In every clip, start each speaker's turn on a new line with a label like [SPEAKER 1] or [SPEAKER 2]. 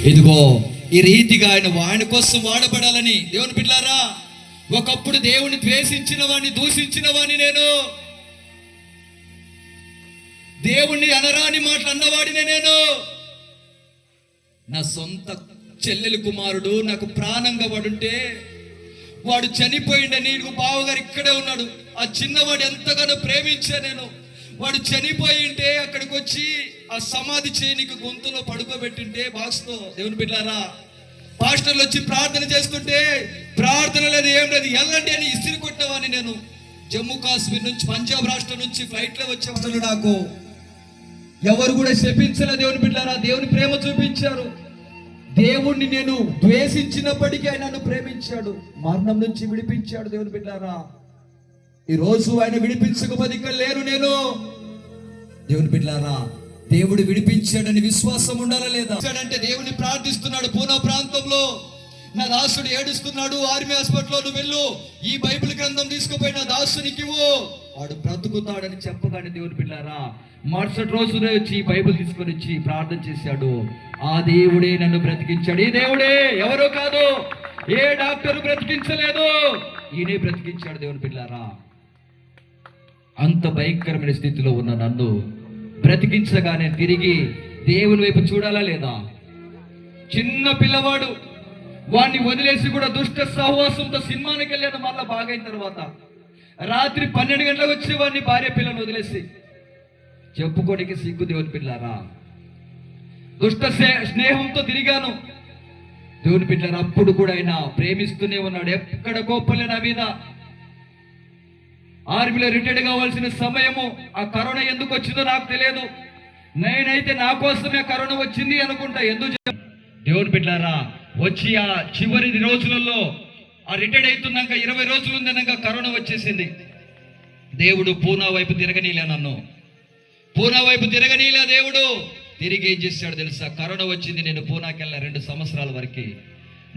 [SPEAKER 1] ఇదిగో ఈ రీతిగా ఆయన కోసం వాడబడాలని. దేవుని బిడ్డలారా, ఒకప్పుడు దేవుని ద్వేషించిన వాడిని, దూషించిన వాడిని, నేను దేవుణ్ణి అనరాని మాటలు అన్నవాడినే. నేను నా సొంత చెల్లెలి కుమారుడు నాకు ప్రాణంగా వాడుంటే, వాడు చనిపోయిండే, నీకు బావగారు ఇక్కడే ఉన్నాడు, ఆ చిన్నవాడు ఎంతగానో ప్రేమించా నేను. వాడు చనిపోయింటే అక్కడికి వచ్చి ఆ సమాధి చేయనికి గొంతులో పడుకోబెట్టింటే బాక్స్తో, దేవుని బిడ్డలారా, పాస్టర్లు వచ్చి ప్రార్థన చేస్తుంటే ప్రార్థన లేదు, ఏం లేదు, ఎల్లండి అని ఇసిరి కొట్టేవాడిని నేను. జమ్మూ కాశ్మీర్ నుంచి, పంజాబ్ రాష్ట్రం నుంచి ఫ్లైట్లో వచ్చేవాళ్ళు. నాకు ఎవరు కూడా శపించలే దేవుని బిడ్డలారా, దేవుని ప్రేమ చూపించారు. దేవుణ్ణి నేను ద్వేషించినప్పటికీ ఆయన నన్ను ప్రేమించాడు, మరణం నుంచి విడిపించాడు. దేవుని బిడ్డలారా, ఈరోజు ఆయన విడిపించకపోతే ఇక్కడ లేరు నేను. దేవుని బిడ్డలారా, దేవుడు విడిపించాడని విశ్వాసం ఉండాలా లేదా? అంటే దేవుని ప్రార్థిస్తున్నాడు పూనా ప్రాంతంలో, నా దాసుడు ఏడుస్తున్నాడు, ఆర్మీ హాస్పిటల్లో, నువ్వు వెళ్ళు, ఈ బైబిల్ గ్రంథం తీసుకుపోయి నా దాసునికి ఇవ్వు, వాడు బ్రతుకుతాడని చెప్పగానే దేవుని బిడ్డలారా, మరుసటి రోజునే వచ్చి ఈ బైబిల్ తీసుకొని వచ్చి ప్రార్థన చేశాడు. ఆ దేవుడే నన్ను బ్రతికించాడు. ఈ దేవుడే, ఎవరో కాదు, ఏ డాక్టర్ బ్రతికించలేదు, ఈయనే బ్రతికించాడు. దేవుని బిడ్డలారా, అంత భయంకరమైన స్థితిలో ఉన్న నన్ను బ్రతికించగానే తిరిగి దేవుని వైపు చూడాలా లేదా? చిన్న పిల్లవాడు, వాడిని వదిలేసి కూడా దుష్ట సహవాసంతో సినిమానికి వెళ్ళాను. మళ్ళా బాగైన తర్వాత రాత్రి 12 గంటలకు వచ్చి వాడిని భార్య పిల్లలు వదిలేసి, చెప్పుకోనికి సిగ్గు. దేవుని పిల్లారా, దుష్ట స్నేహంతో తిరిగాను. దేవుని పిల్లరా, అప్పుడు కూడా ఆయన ప్రేమిస్తూనే ఉన్నాడు. ఎక్కడ కోపలే నా మీద. ఆర్మీలో రిటైర్డ్ కావాల్సిన సమయము, ఆ కరోనా ఎందుకు వచ్చిందో నాకు తెలియదు. నేనైతే నా కోసమే కరోనా వచ్చింది అనుకుంటా. ఎందుకు దేవుని బిడ్డలారా, వచ్చి ఆ చివరి రోజులలో, ఆ రిటైర్డ్ అవుతున్నాక 20 రోజులు ఉందనగా కరోనా వచ్చేసింది. దేవుడు పూనా వైపు తిరగనీలే, నన్ను పూనా వైపు తిరగనీలే. దేవుడు తిరిగి ఏం చేశాడు తెలుసా? కరోనా వచ్చింది, నేను పూనాకి వెళ్ళా 2 సంవత్సరాల వరకు.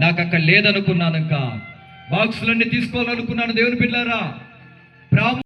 [SPEAKER 1] నాకు అక్కడ లేదనుకున్నాను, ఇంకా బాక్సులన్నీ తీసుకోవాలనుకున్నాను. దేవుని బిడ్డలారా,